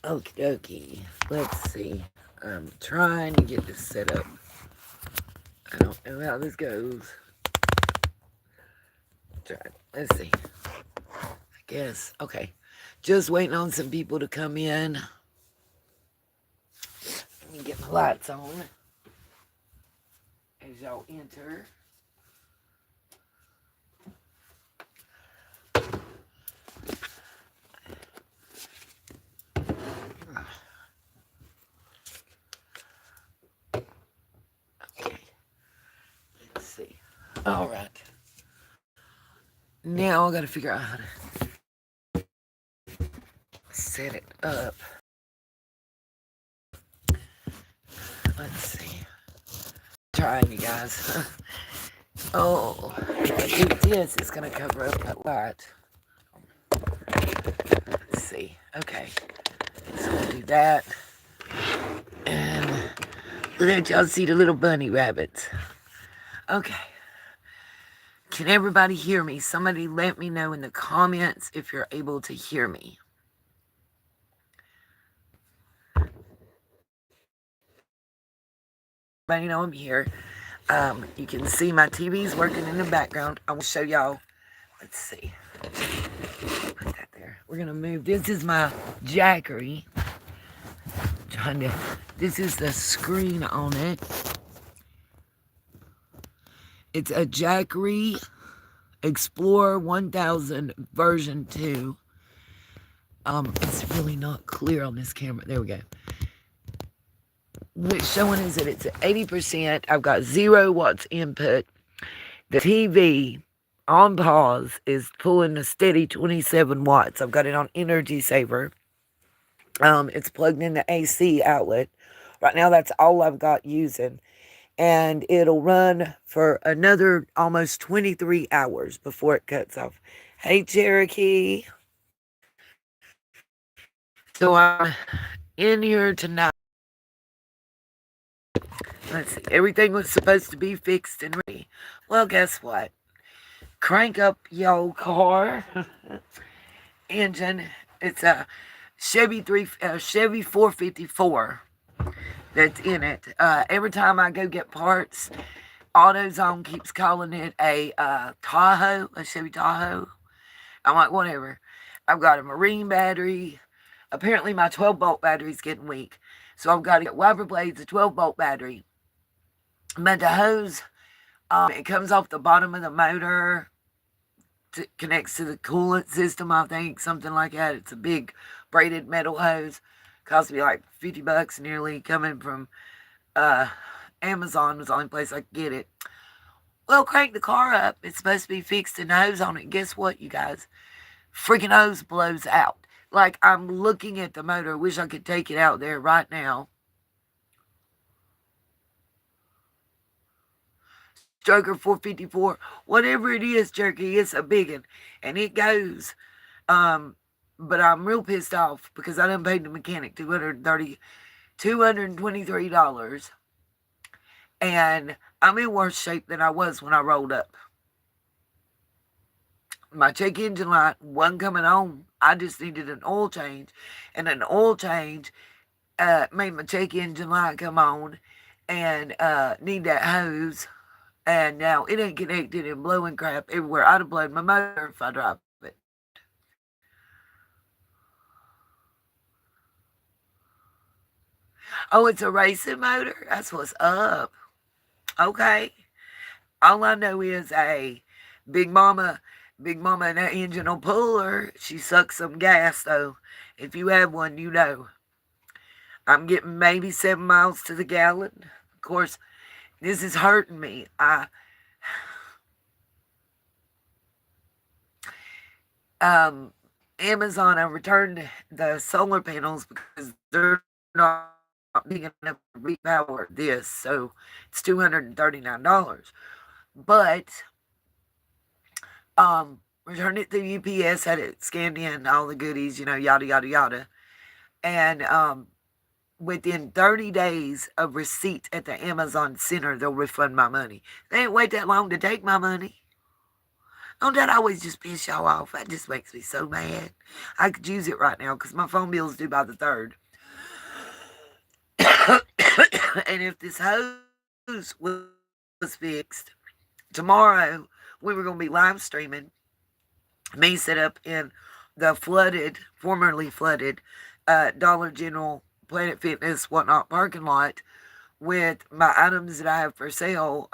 Okie dokie. Let's see. I'm trying to get this set up. I don't know how this goes. Try. Let's see. I guess. Okay. Just waiting on some people to come in. Let me get my lights on as y'all enter. Okay. Let's see. All right. Now I got to figure out how to set it up. Let's see. Trying, you guys. Oh, if I do this, it's going to cover up that light. Let's see. Okay. So we'll do that. And let y'all see the little bunny rabbits. Okay. Can everybody hear me? Somebody let me know in the comments if you're able to hear me. Everybody know I'm here. You can see my TV's working in the background. I will show y'all. Let's see. Put that there. We're going to move. This is my Jackery. This is the screen on it. It's a Jackery Explorer 1000 version 2. It's really not clear on this camera. There we go. What's showing is that it's at 80%. I've got 0 watts input. The TV on pause is pulling a steady 27 watts. I've got it on Energy Saver. It's plugged in the AC outlet. Right now, that's all I've got using. And it'll run for another almost 23 hours before it cuts off. Hey, Cherokee. So I'm in here tonight. Let's see. Everything was supposed to be fixed and ready. Well, guess what? Crank up your car engine. It's a Chevy 454 that's in it. Every time I go get parts, AutoZone keeps calling it a Tahoe, a Chevy Tahoe. I'm like, whatever. I've got a marine battery. Apparently my 12-volt battery's getting weak. So I've got to get wiper blades, a 12-volt battery. But the hose, it comes off the bottom of the motor, connects to the coolant system, I think, something like that. It's a big braided metal hose. Cost me like $50 nearly, coming from Amazon was the only place I could get it. Well, crank the car up. It's supposed to be fixed and the hose on it. Guess what, you guys? Freaking hose blows out. Like, I'm looking at the motor. Wish I could take it out there right now. Stroker 454, whatever it is, Jerky, it's a big one. And it goes. But I'm real pissed off because I done paid the mechanic $223. And I'm in worse shape than I was when I rolled up. My check engine light wasn't coming on. I just needed an oil change. And an oil change made my check engine light come on and need that hose. And now it ain't connected and blowing crap everywhere. I'd have blown my motor if I dropped it. Oh, it's a racing motor? That's what's up. Okay. All I know is a Big Mama and that engine will pull her. She sucks some gas, though. If you have one, you know. I'm getting maybe 7 miles to the gallon. Of course, this is hurting me. Amazon, I returned the solar panels because they're not big enough to repower this, so it's $239. But returned it through UPS, had it scanned in, all the goodies, yada yada yada, and within 30 days of receipt at the Amazon Center, they'll refund my money. They didn't wait that long to take my money. Don't that always just piss y'all off? That just makes me so mad. I could use it right now because my phone bill's due by the 3rd. And if this hose was fixed, tomorrow we were going to be live streaming me set up in the formerly flooded Dollar General, Planet Fitness, whatnot parking lot with my items that I have for sale.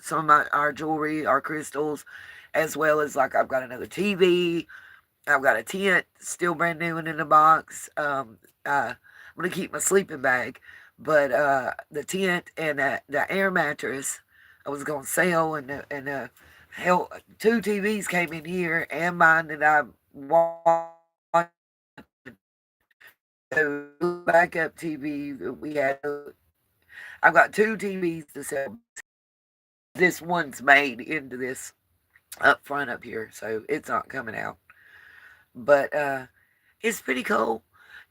Some of our jewelry, our crystals, as well as like I've got another TV. I've got a tent, still brand new and in the box. I'm gonna keep my sleeping bag, but the tent and the air mattress I was gonna sell, and hell, 2 TVs came in here and mine that I watched. The backup TV that we had. I've got 2 TVs to sell. This one's made into this up front up here, so it's not coming out. But it's pretty cool.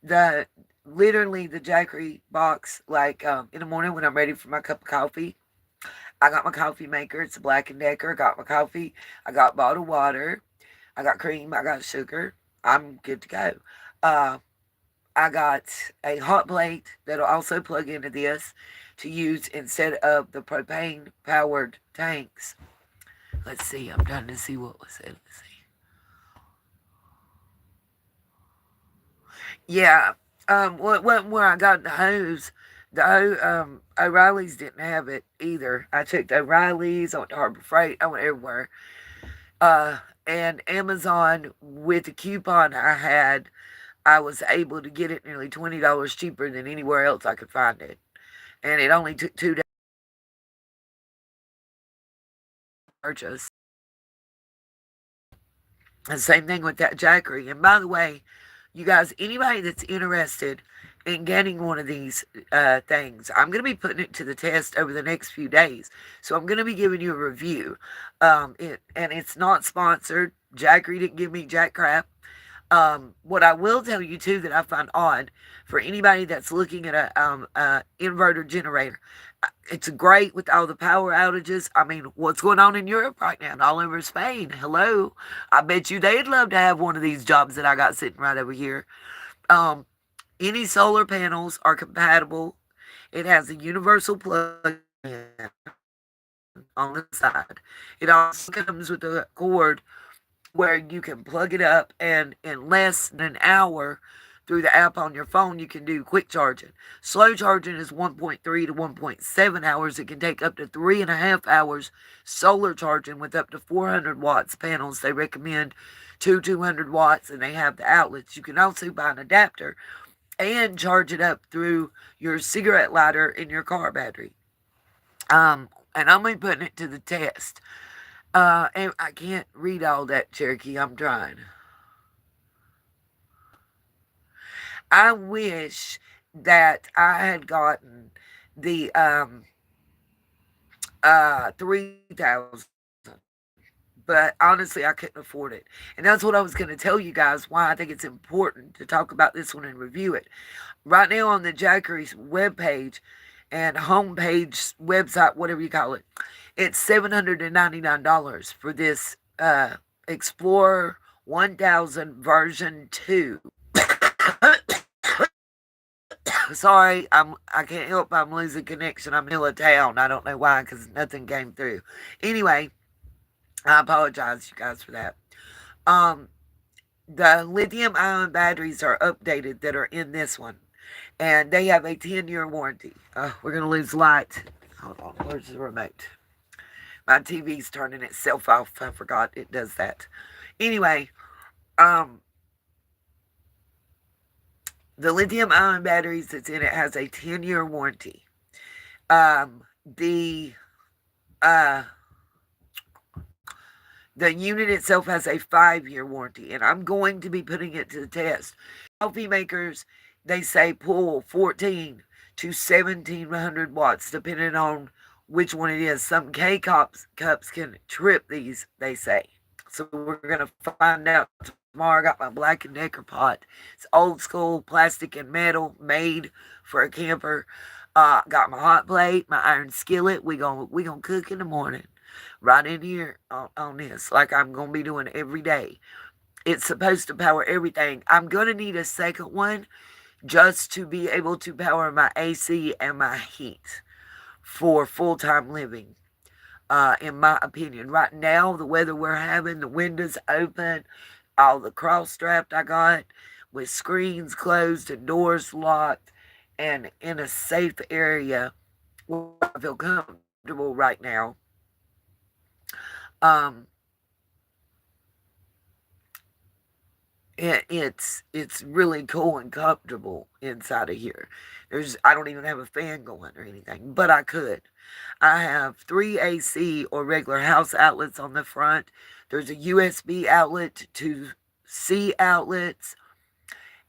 The literally the Jackery box, like in the morning when I'm ready for my cup of coffee, I got my coffee maker. It's a Black and Decker. I got my coffee. I got bottled water. I got cream. I got sugar. I'm good to go. Uh, I got a hot plate that'll also plug into this to use instead of the propane powered tanks. Let's see. I'm trying to see what was it. Let's see. Yeah. Where I got the hose. O'Reilly's didn't have it either. I checked O'Reilly's. I went to Harbor Freight. I went everywhere. And Amazon, with the coupon I had, I was able to get it nearly $20 cheaper than anywhere else I could find it. And it only took 2 days to purchase. And same thing with that Jackery. And by the way, you guys, anybody that's interested in getting one of these things, I'm going to be putting it to the test over the next few days. So I'm going to be giving you a review. And it's not sponsored. Jackery didn't give me jack crap. What I will tell you too that I find odd for anybody that's looking at a inverter generator, it's great with all the power outages. I mean, what's going on in Europe right now and all over Spain? Hello, I bet you they'd love to have one of these jobs that I got sitting right over here. Um, any solar panels are compatible. It has a universal plug-in on the side. It also comes with a cord where you can plug it up, and in less than an hour through the app on your phone you can do quick charging. Slow charging is 1.3 to 1.7 hours. It can take up to 3.5 hours. Solar charging with up to 400 watts panels, they recommend 200 watts, and they have the outlets. You can also buy an adapter and charge it up through your cigarette lighter in your car battery. And I'm going to be putting it to the test. And I can't read all that, Cherokee. I'm trying. I wish that I had gotten the 3,000, but honestly, I couldn't afford it. And that's what I was going to tell you guys why I think it's important to talk about this one and review it. Right now on the Jackery's webpage and homepage, website, whatever you call it, it's $799 for this Explorer 1000 version 2. Sorry, I can't help. I'm losing connection. I'm in a town. I don't know why, because nothing came through. Anyway, I apologize, you guys, for that. The lithium-ion batteries are updated that are in this one, and they have a 10-year warranty. We're gonna lose light. Hold on, where's the remote? My TV's turning itself off. I forgot it does that. Anyway, the lithium-ion batteries that's in it has a 10-year warranty. The unit itself has a 5-year warranty, and I'm going to be putting it to the test. Coffee makers, they say pull 14 to 1,700 watts, depending on which one it is. Some K-cups can trip these, they say. So we're going to find out tomorrow. I got my Black and Decker pot. It's old school, plastic and metal, made for a camper. Got my hot plate, my iron skillet. We gonna cook in the morning, right in here on this, like I'm gonna be doing every day. It's supposed to power everything. I'm gonna need a second one just to be able to power my AC and my heat for full time living. In my opinion, right now the weather we're having, the windows open, all the cross strapped I got with screens closed and doors locked, and in a safe area where I feel comfortable right now. Um, it's really cool and comfortable inside of here. I don't even have a fan going or anything, but I could. I have three AC or regular house outlets on the front. There's a USB outlet, two C outlets,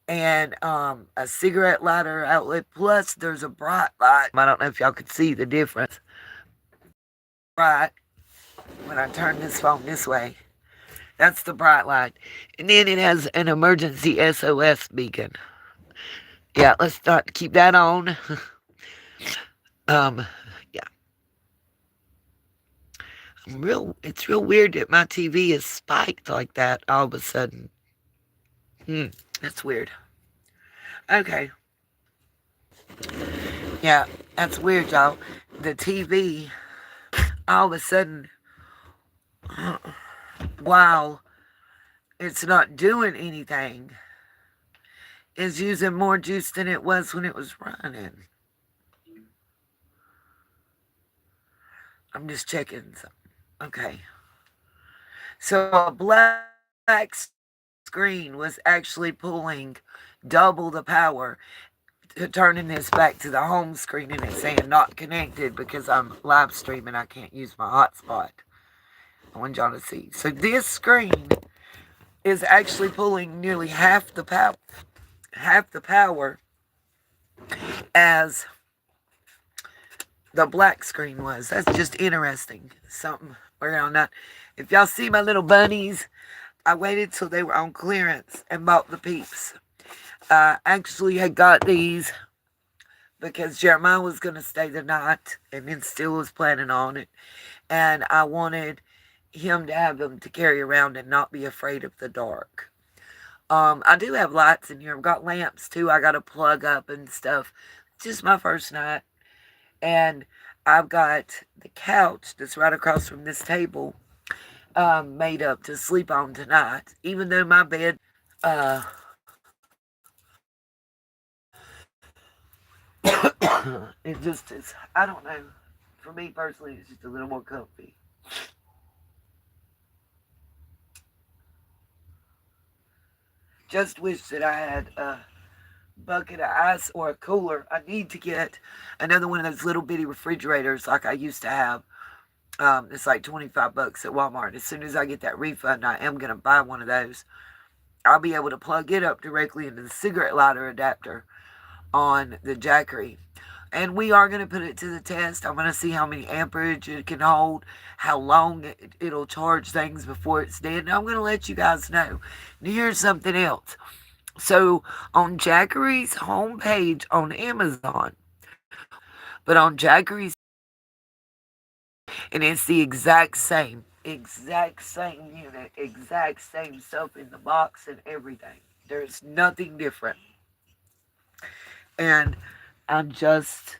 and a cigarette lighter outlet. Plus, there's a bright light. I don't know if y'all could see the difference. Right when I turn this phone this way, that's the bright light, and then it has an emergency SOS beacon. Yeah, let's not keep that on. um, yeah, It's real weird that my TV is spiked like that all of a sudden. That's weird. Okay, yeah, that's weird, y'all. The TV, all of a sudden, while it's not doing anything, is using more juice than it was when it was running. I'm just checking something. Okay. So a black screen was actually pulling double the power, turning this back to the home screen, and it's saying not connected because I'm live streaming. I can't use my hotspot. I want y'all to see. So this screen is actually pulling nearly half the power as the black screen was. That's just interesting. Something around that. If y'all see my little bunnies, I waited till they were on clearance and bought the peeps. I actually had got these because Jeremiah was going to stay the night and then still was planning on it. And I wanted him to have them to carry around and not be afraid of the dark. I do have lights in here. I've got lamps too. I got to plug up and stuff. It's just my first night. And I've got the couch that's right across from this table made up to sleep on tonight. Even though my bed, it just is, I don't know. For me personally, it's just a little more comfy. Just wish that I had a bucket of ice or a cooler. I need to get another one of those little bitty refrigerators like I used to have. It's like 25 bucks at Walmart. As soon as I get that refund, I am going to buy one of those. I'll be able to plug it up directly into the cigarette lighter adapter on the Jackery. And we are going to put it to the test. I'm going to see how many amperage it can hold, how long it'll charge things before it's dead. And I'm going to let you guys know. And here's something else. So on Jackery's homepage on Amazon, but on Jackery's, and it's the exact same unit, exact same stuff in the box and everything. There's nothing different. And I'm just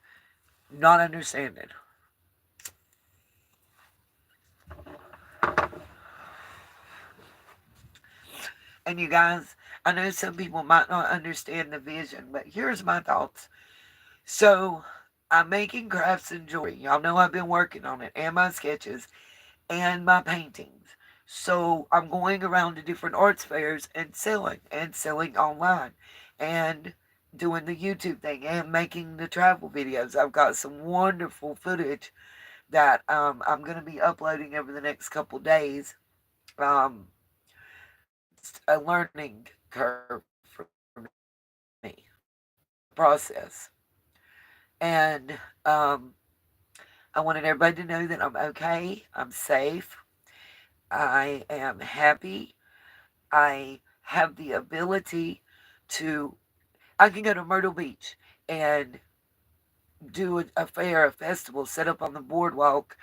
not understanding. And you guys, I know some people might not understand the vision, but here's my thoughts. So I'm making crafts and jewelry. Y'all know I've been working on it, and my sketches and my paintings. So I'm going around to different arts fairs and selling online and doing the YouTube thing and making the travel videos. I've got some wonderful footage that I'm going to be uploading over the next couple days. It's a learning curve for me, process. And I wanted everybody to know that I'm okay, I'm safe, I am happy, I have the ability to, I can go to Myrtle Beach and do a fair, a festival, set up on the boardwalk,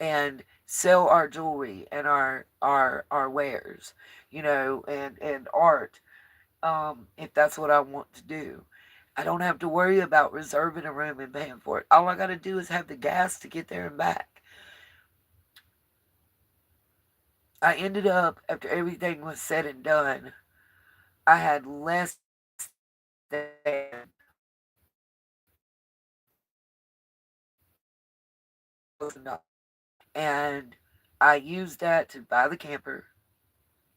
and sell our jewelry and our wares, and art. If that's what I want to do, I don't have to worry about reserving a room and paying for it. All I got to do is have the gas to get there and back. I ended up, after everything was said and done, I had less than $1,000. And I used that to buy the camper,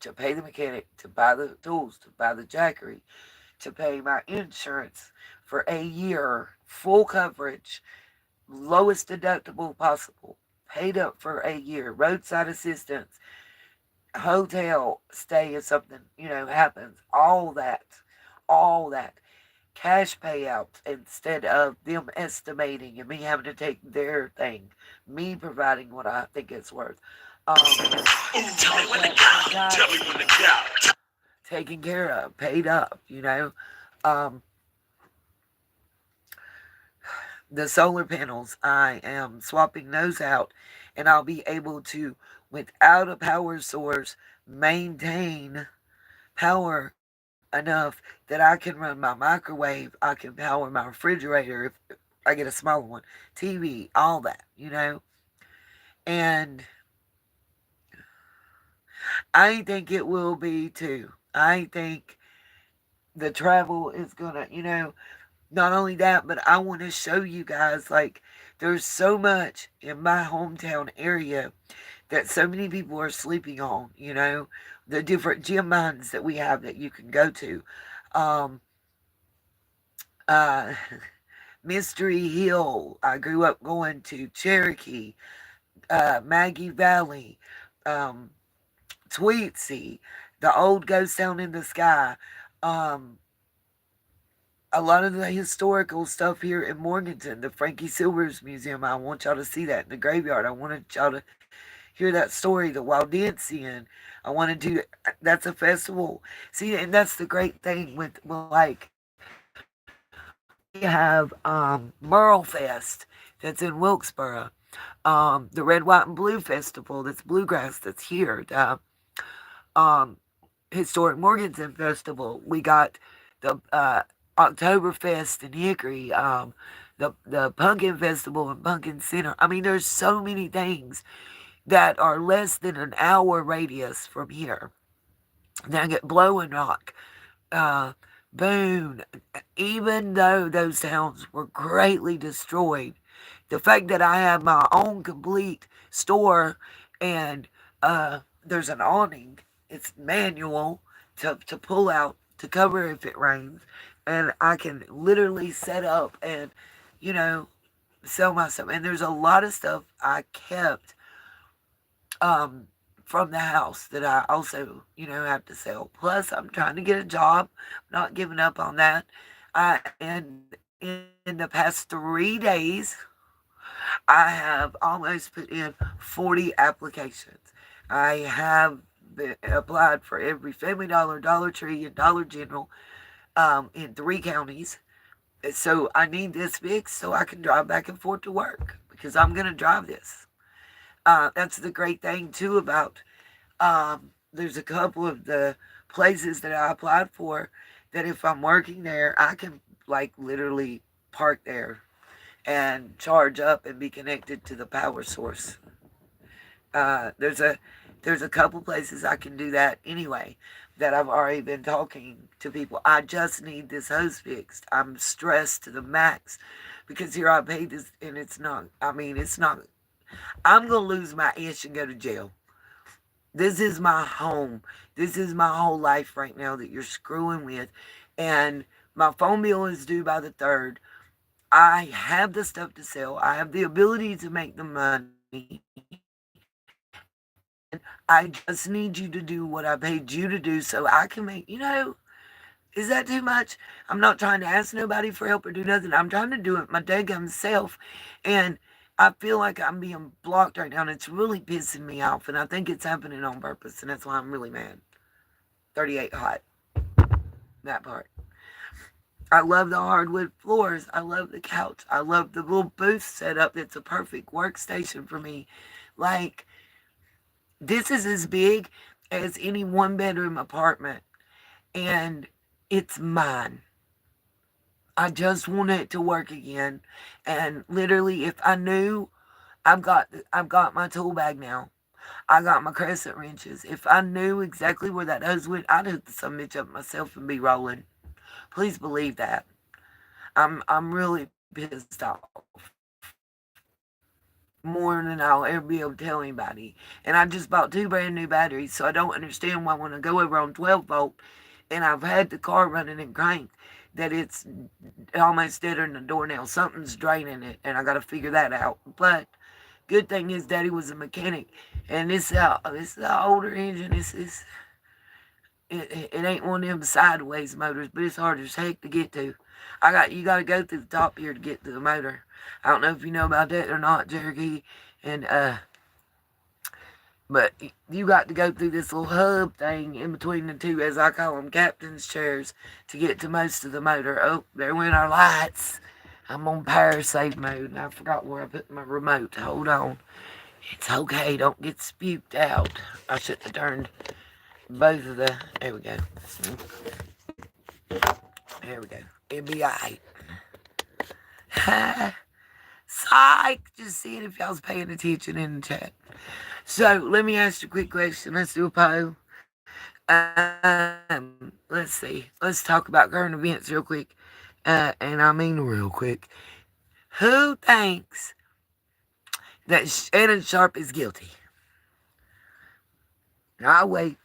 to pay the mechanic, to buy the tools, to buy the jackery, to pay my insurance for a year, full coverage, lowest deductible possible, paid up for a year, roadside assistance, hotel stay if something, happens, all that. Cash payouts instead of them estimating and me having to take their thing, me providing what I think it's worth. Tell me when to That go. Tell me when to go. taken care of, paid up. Um, the solar panels, I am swapping those out, and I'll be able to, without a power source, maintain power enough that I can run my microwave, I can power my refrigerator if I get a smaller one, TV, all that. And I think it will be too. I think the travel is gonna, not only that, but I want to show you guys like there's so much in my hometown area that so many people are sleeping on, the different gym mines that we have that you can go to. Um, uh, Mystery Hill. I grew up going to Cherokee, Maggie Valley, um, Tweetsy, the old ghost town in the sky. Um, a lot of the historical stuff here in Morganton, the Frankie Silvers Museum. I want y'all to see that in the graveyard. I wanted y'all to hear that story, the wild dancing. I wanted to. That's a festival. See, and that's the great thing with like we have Merle Fest that's in Wilkesboro. The Red, White, and Blue Festival that's bluegrass that's here. The um, Historic Morganton Festival. We got the Oktoberfest in Hickory. The Pumpkin Festival in Pumpkin Center. I mean, there's so many things that are less than an hour radius from here. Then I get Blowing Rock, uh, Boone. Even though those towns were greatly destroyed, the fact that I have my own complete store and there's an awning, it's manual to pull out to cover if it rains, and I can literally set up and you know sell my stuff. And there's a lot of stuff I kept um, from the house that I also have to sell. Plus, I'm trying to get a job, not giving up on that. And in the past 3 days, I have almost put in 40 applications. I have applied for every Family Dollar, Dollar Tree, and Dollar General in 3 counties. So I need this fixed so I can drive back and forth to work because I'm going to drive this. That's the great thing too about there's a couple of the places that I applied for that if I'm working there, I can like literally park there and charge up and be connected to the power source. Uh, there's a there's a couple places I can do that anyway that I've already been talking to people. I just need this hose fixed. I'm stressed to the max because here I paid this and it's not. I mean, it's not. I'm gonna lose my ish and go to jail. This is my home. This is my whole life right now that you're screwing with. And my phone bill is due by the 3rd. I have the stuff to sell. I have the ability to make the money. And I just need you to do what I paid you to do so I can is that too much? I'm not trying to ask nobody for help or do nothing. I'm trying to do it my daggum self. And I feel like I'm being blocked right now and it's really pissing me off. And I think it's happening on purpose. And that's why I'm really mad. 38 hot. That part. I love the hardwood floors. I love the couch. I love the little booth setup. It's a perfect workstation for me. Like, this is as big as any one bedroom apartment, and it's mine. I just want it to work again. And literally, if I knew, I've got my tool bag now. I got my crescent wrenches. If I knew exactly where that hose went, I'd hook some bitch up myself and be rolling. Please believe that. I'm really pissed off. More than I'll ever be able to tell anybody. And I just bought two brand new batteries, so I don't understand why when I go over on 12 volt and I've had the car running and cranked, that it's almost deader than a doornail. Something's draining it, and I got to figure that out. But good thing is, Daddy was a mechanic, and this is an older engine. It ain't one of them sideways motors, but it's hard as heck to get to. You got to go through the top here to get to the motor. I don't know if you know about that or not, Cherokee, and but you got to go through this little hub thing in between the two, as I call them, captain's chairs, to get to most of the motor. Oh, there went our lights. I'm on power save mode, and I forgot where I put my remote. Hold on. It's okay. Don't get spuked out. I should have turned both of the... There we go. There we go. It'll be alright. Psych! Just seeing if y'all's paying attention in the chat. So, let me ask you a quick question. Let's do a poll. Let's see. Let's talk about current events real quick. And I mean real quick. Who thinks that Shannon Sharp is guilty? I'll wait.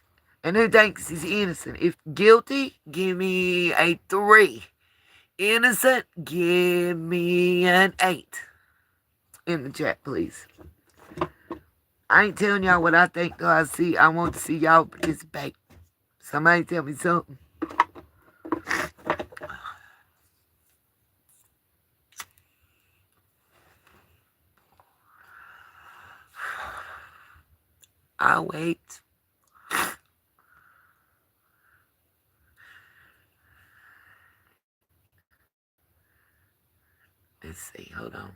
And who thinks he's innocent? If guilty, give me a 3. Innocent, give me an 8. In the chat, please. I ain't telling y'all what I think till I see. I want to see y'all participate. Somebody tell me something. I'll wait. Let's see. Hold on.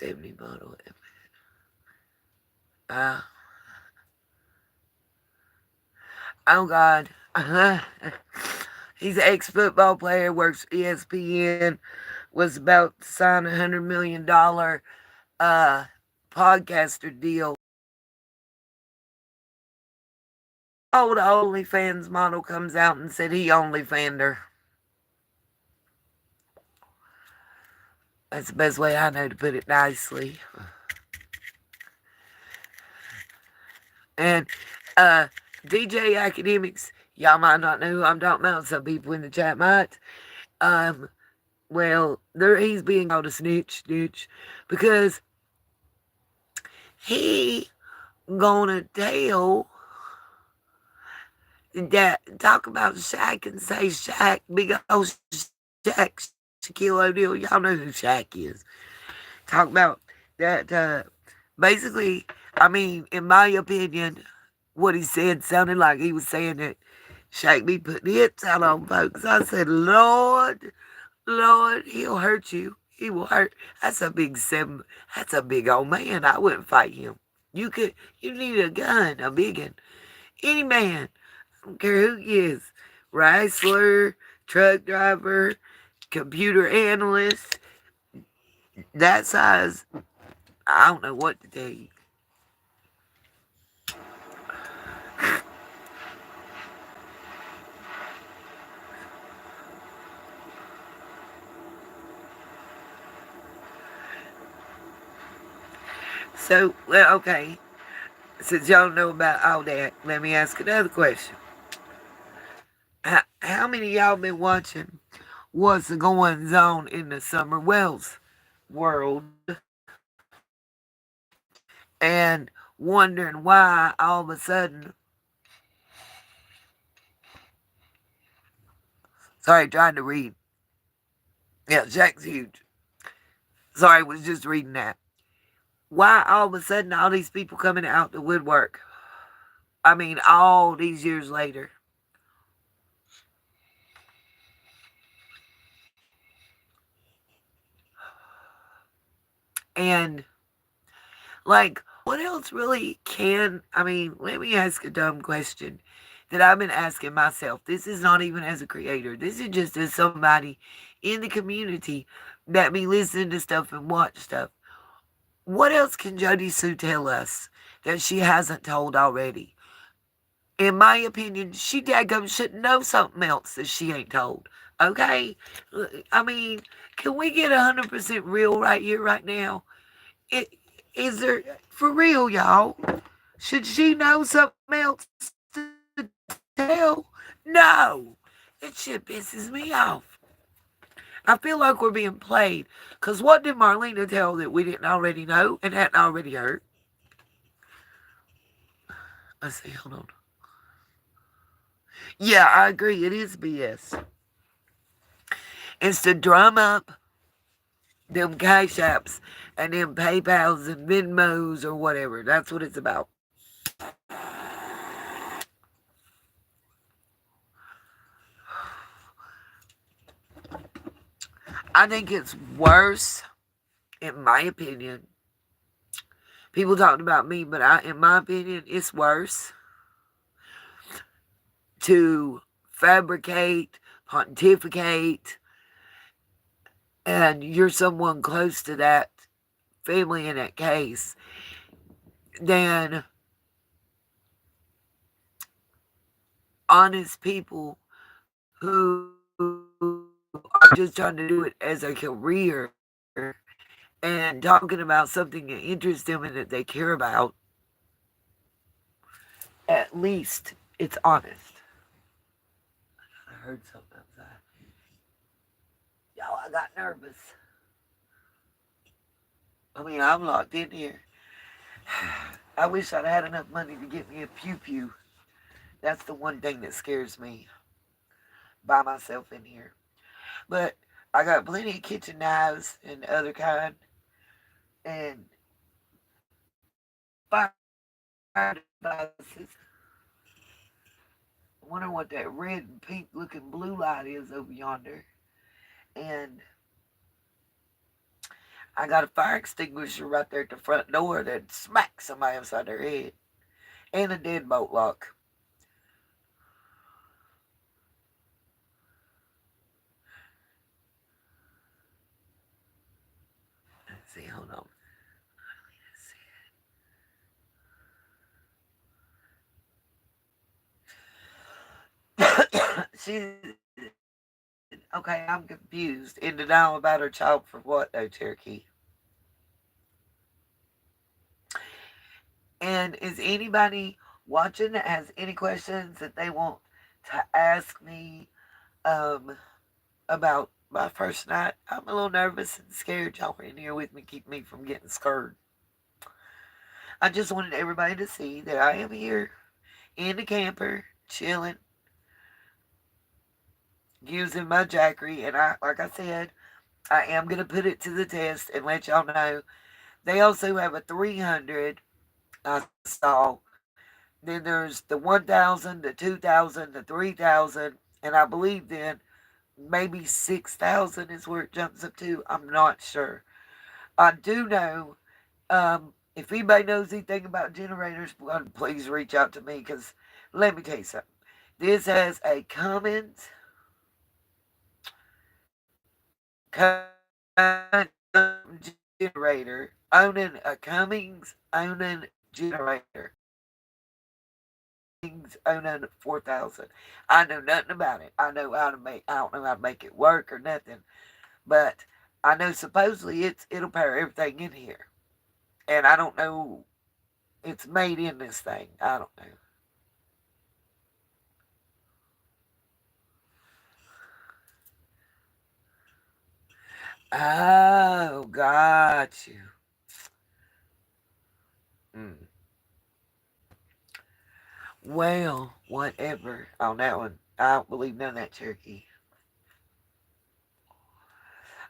$70 bottle. Oh God. He's an ex-football player, works for ESPN, was about to sign $100 million podcaster deal. Oh, the OnlyFans model comes out and said he OnlyFanned her. That's the best way I know to put it nicely. And DJ Academics, y'all might not know who I'm talking about. Some people in the chat might. Well, he's being called a snitch, because he gonna tell that, talk about Shaq and say Shaq, big old Shaq, Shaquille O'Neal. Y'all know who Shaq is. Talk about that. Basically, I mean, in my opinion, what he said sounded like he was saying that Shaq be putting hits out on folks. I said, Lord, he'll hurt you. He will hurt. That's a big old man. I wouldn't fight him. You need a gun, a big one. Any man, I don't care who he is, wrestler, truck driver, computer analyst, that size, I don't know what to tell you. So, well, okay. Since y'all know about all that, let me ask another question. How many of y'all been watching what's going on in the Summer Wells world and wondering why all of a sudden... Sorry, trying to read. Yeah, Shaq's huge. Sorry, was just reading that. Why all of a sudden all these people coming out the woodwork? I mean, all these years later. And, like, what else really can, I mean, let me ask a dumb question that I've been asking myself. This is not even as a creator, this is just as somebody in the community that be listening to stuff and watch stuff. What else can Jody Sue tell us that she hasn't told already? In my opinion, she daggum should know something else that she ain't told. Okay? I mean, can we get 100% real right here, right now? It, is there, for real, y'all, should she know something else to tell? No! That shit pisses me off. I feel like we're being played. Because what did Marlena tell that we didn't already know and hadn't already heard? Let's see, hold on. Yeah, I agree. It is BS. It's to drum up them cash apps and them PayPals and Venmos or whatever. That's what it's about. I think it's worse, in my opinion. People talking about me, but in my opinion, it's worse to fabricate, pontificate, and you're someone close to that family in that case, than honest people who are just trying to do it as a career and talking about something that interests them and that they care about. At least it's honest. I heard something outside. Y'all, I got nervous. I mean, I'm locked in here. I wish I'd had enough money to get me a pew pew. That's the one thing that scares me by myself in here. But I got plenty of kitchen knives and other kind and fire devices. I wonder what that red and pink looking blue light is over yonder. And I got a fire extinguisher right there at the front door that smacks somebody upside their head. And a deadbolt lock. Let's see, hold on. She's okay. I'm confused. In denial about her child for what, though, Cherokee? And is anybody watching that has any questions that they want to ask me um, about my first night? I'm a little nervous and scared. Y'all are in here with me, keep me from getting scared. I just wanted everybody to see that I am here in the camper, chilling, using my jackery, and like I said, I am gonna put it to the test and let y'all know. They also have a 300 I saw. Then there's the 1,000, the 2,000, the 3,000, and I believe then maybe 6,000 is where it jumps up to. I'm not sure. I do know. If anybody knows anything about generators, please reach out to me because let me tell you something. This has a Cummins generator, owning a Cummings owning generator, Cummings owning 4,000. I know nothing about it. I know how to make. I don't know how to make it work or nothing, but I know supposedly it'll power everything in here, and I don't know. It's made in this thing. I don't know. Oh, got you. Mm. Well, whatever on that one. I don't believe none of that, Cherokee.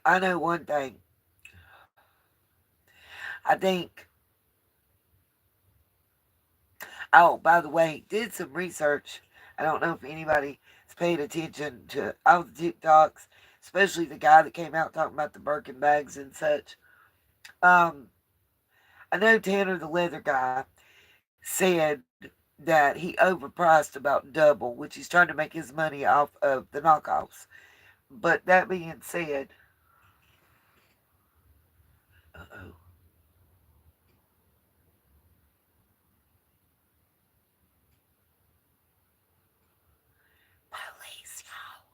I know one thing. I think Oh, by the way, did some research. I don't know if anybody's paid attention to all the TikToks, especially the guy that came out talking about the Birkin bags and such. Um, I know Tanner, the leather guy, said that he overpriced about double, which he's trying to make his money off of the knockoffs. But that being said, uh-oh, police, y'all.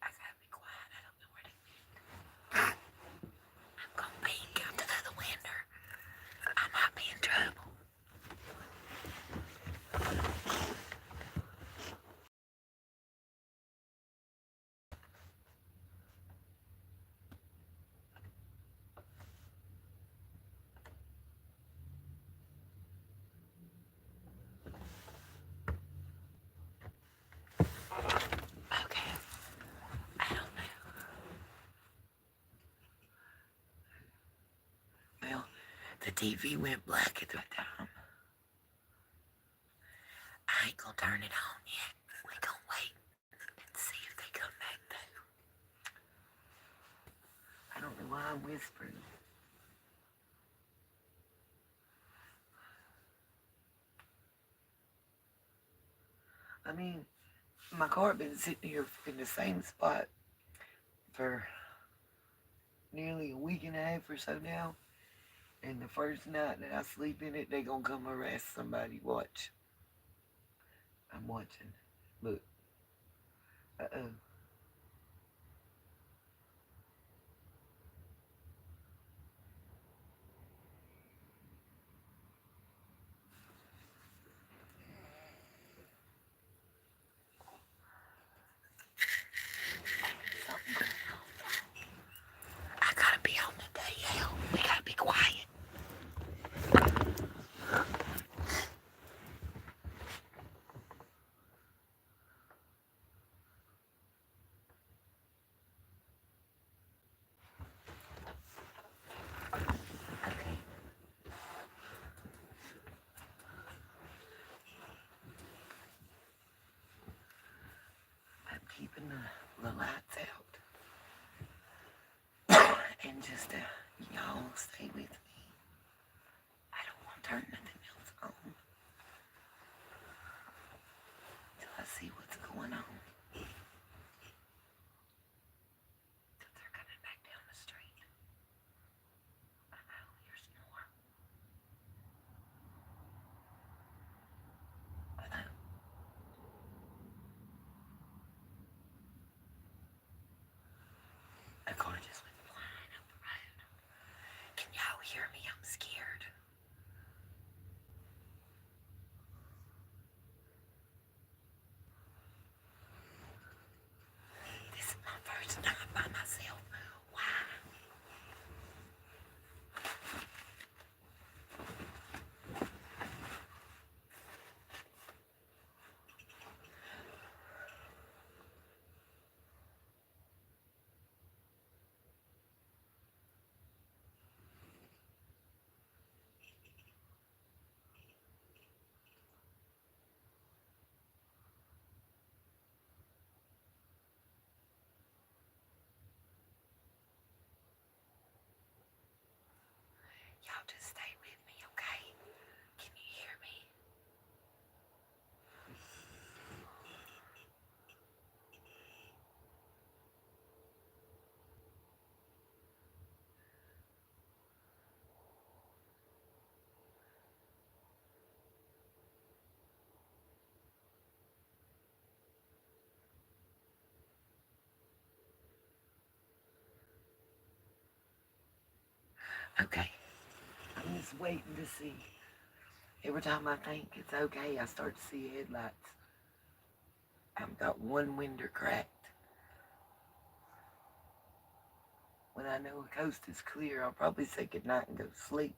I gotta be quiet. I don't know where they I'm gonna peek out the other window. I might be in trouble. Okay, I don't know. Well, the TV went black at the right time. I ain't gonna turn it on yet. We gonna wait and see if they come back though. I don't know why I'm whispering. I mean, my car been sitting here in the same spot for nearly a week and a half or so now. And the first night that I sleep in it, they gonna come harass somebody. Watch. I'm watching. Look. Uh-oh. I gotta be on the DL. We gotta be quiet. Okay. I'm keeping the lights out. And just, y'all stay with me. I don't want to turn nothing else on till I see what's going on. Till they're coming back down the street. Uh-oh, here's more. Uh-oh. A car just went flying up the road. Can y'all hear me? I'm scared. This is my first night by myself. Why? Y'all just stay with me, okay? Can you hear me? Okay. I'm just waiting to see. Every time I think it's okay, I start to see headlights. I've got one window cracked. When I know the coast is clear, I'll probably say goodnight and go to sleep.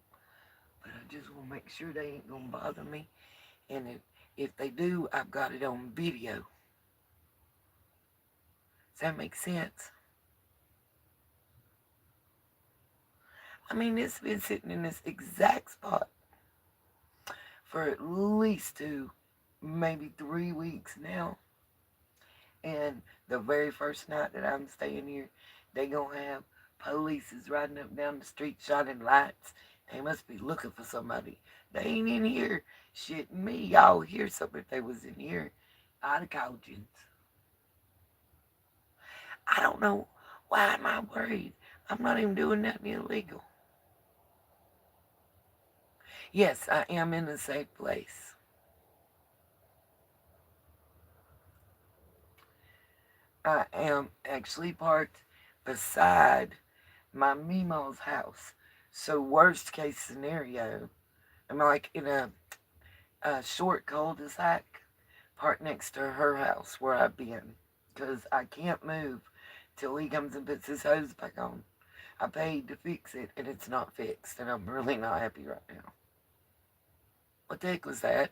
But I just want to make sure they ain't going to bother me. And if they do, I've got it on video. Does that make sense? I mean, it's been sitting in this exact spot for at least 2, maybe 3 weeks now. And the very first night that I'm staying here, they gonna have police is riding up down the street shining lights. They must be looking for somebody. They ain't in here shitting me. Y'all hear something. If they was in here, I'd have called you. I don't know. Why am I worried? I'm not even doing nothing illegal. Yes, I am in a safe place. I am actually parked beside my Mima's house. So worst case scenario, I'm like in a short cul-de-sac parked next to her house where I've been. Because I can't move till he comes and puts his hose back on. I paid to fix it and it's not fixed and I'm really not happy right now. What the heck was that?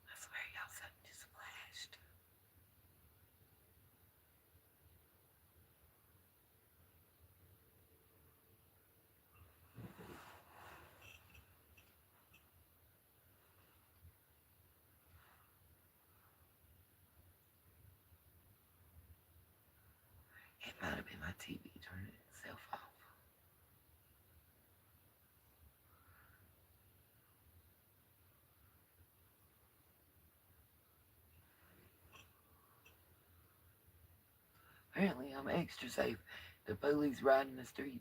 I swear y'all something just flashed. It might have been my TV turning itself off. Apparently, I'm extra safe. The police riding the streets,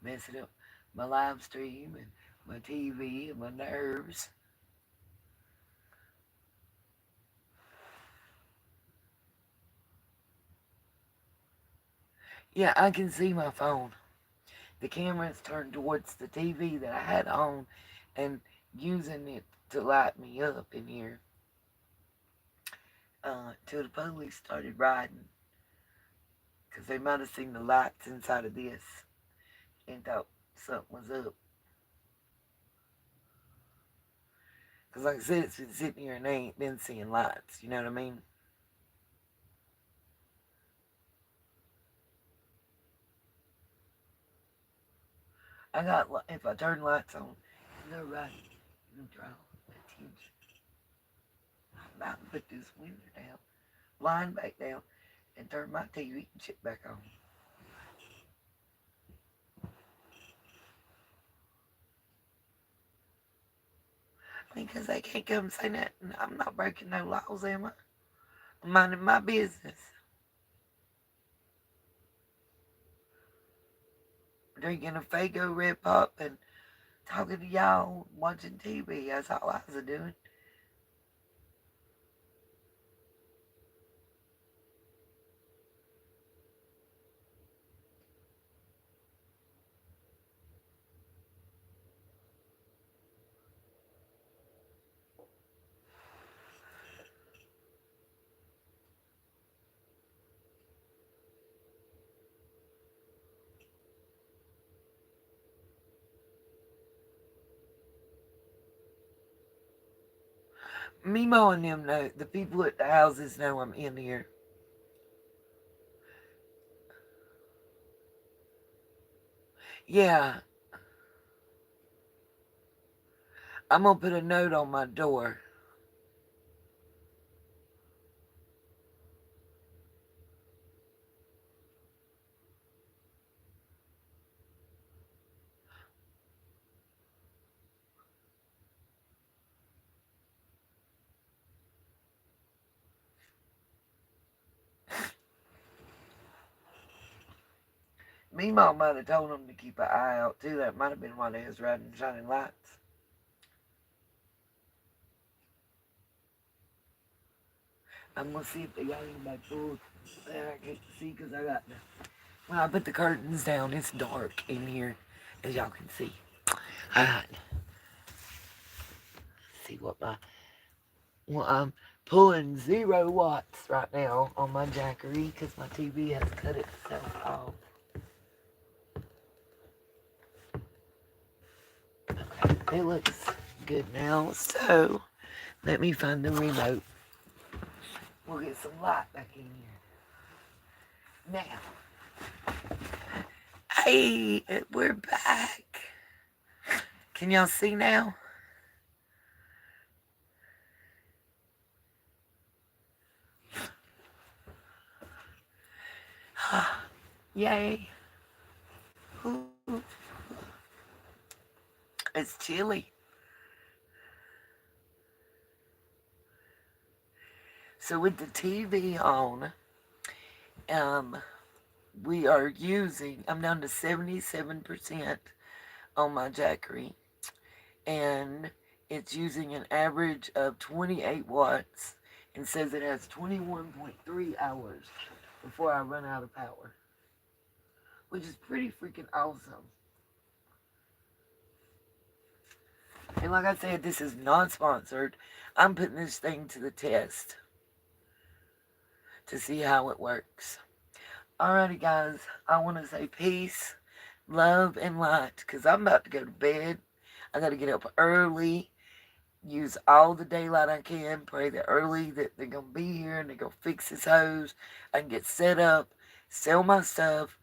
messing up my live stream and my TV and my nerves. Yeah, I can see my phone. The camera's turned towards the TV that I had on and using it to light me up in here till the police started riding because they might have seen the lights inside of this and thought something was up. Because, like I said, it's been sitting here and they ain't been seeing lights. You know what I mean? If I turn lights on, no right, no draw attention. I'm about to put this window down, blind back down, and turn my TV and shit back on. Because they can't come say nothing. I'm not breaking no laws, am I? I'm minding my business. Drinking a Fago Red Pop and talking to y'all, watching TV. That's all I was doing. Mimo and them know. The people at the houses know I'm in here. Yeah, I'm gonna put a note on my door. Mimo might have told them to keep an eye out too. That might have been why they was riding shining lights. I'm gonna see if they got anybody pulled that I can't see because I got the. When I put the curtains down, it's dark in here, as y'all can see. I got see what my Well, I'm pulling 0 watts right now on my Jackery because my TV has cut itself off. Okay, it looks good now. So let me find the remote. We'll get some light back in here. Now, hey, we're back. Can y'all see now? Yay. Ooh, it's chilly. So with the TV on, um, we are using, I'm down to 77% on my Jackery, and it's using an average of 28 watts and says it has 21.3 hours before I run out of power, which is pretty freaking awesome. And like I said, this is not sponsored. I'm putting this thing to the test to see how it works. Alrighty, guys, I want to say peace, love, and light because I'm about to go to bed. I got to get up early, use all the daylight I can, pray that early that they're going to be here and they're going to fix this hose. I can get set up, sell my stuff,